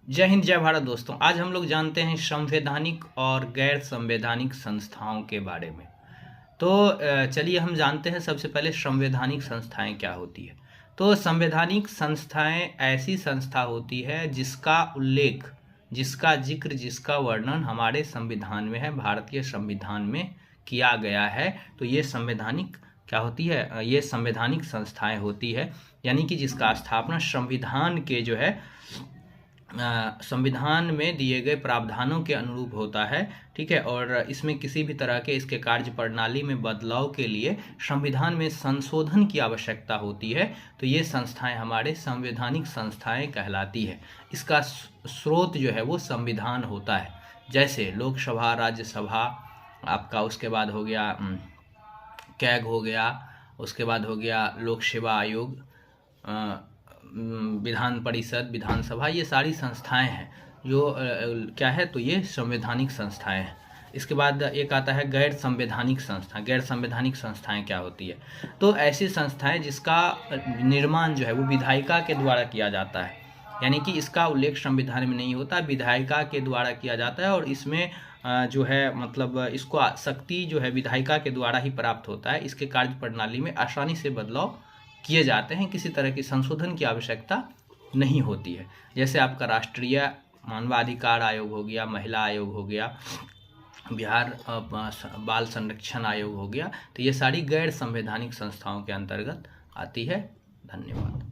जय हिंद जय भारत दोस्तों। आज हम लोग जानते हैं संवैधानिक और गैर संवैधानिक संस्थाओं के बारे में। तो चलिए हम जानते हैं सबसे पहले संवैधानिक संस्थाएं क्या होती है। तो संवैधानिक संस्थाएं ऐसी संस्था होती है जिसका उल्लेख, जिसका जिक्र, जिसका वर्णन हमारे संविधान में है, भारतीय संविधान में किया गया है। तो ये संवैधानिक क्या होती है, ये संवैधानिक संस्थाएं होती है, यानी कि जिसका स्थापना संविधान के जो है संविधान में दिए गए प्रावधानों के अनुरूप होता है। ठीक है, और इसमें किसी भी तरह के इसके कार्य प्रणाली में बदलाव के लिए संविधान में संशोधन की आवश्यकता होती है। तो ये संस्थाएं हमारे संवैधानिक संस्थाएं कहलाती है। इसका स्रोत जो है वो संविधान होता है, जैसे लोकसभा, राज्यसभा आपका, उसके बाद हो गया कैग हो गया, उसके बाद हो गया लोक सेवा आयोग, विधान परिषद, विधानसभा, ये सारी संस्थाएं हैं जो क्या है, तो ये संवैधानिक संस्थाएं हैं। इसके बाद एक आता है गैर संवैधानिक संस्था। गैर संवैधानिक संस्थाएं क्या होती है, तो ऐसी संस्थाएं जिसका निर्माण जो है वो विधायिका के द्वारा किया जाता है, यानी कि इसका उल्लेख संविधान में नहीं होता, विधायिका के द्वारा किया जाता है। और इसमें जो है मतलब इसको शक्ति जो है विधायिका के द्वारा ही प्राप्त होता है। इसके कार्य प्रणाली में आसानी से बदलाव किए जाते हैं, किसी तरह की संशोधन की आवश्यकता नहीं होती है। जैसे आपका राष्ट्रीय मानवाधिकार आयोग हो गया, महिला आयोग हो गया, बिहार बाल संरक्षण आयोग हो गया। तो ये सारी गैर संवैधानिक संस्थाओं के अंतर्गत आती है। धन्यवाद।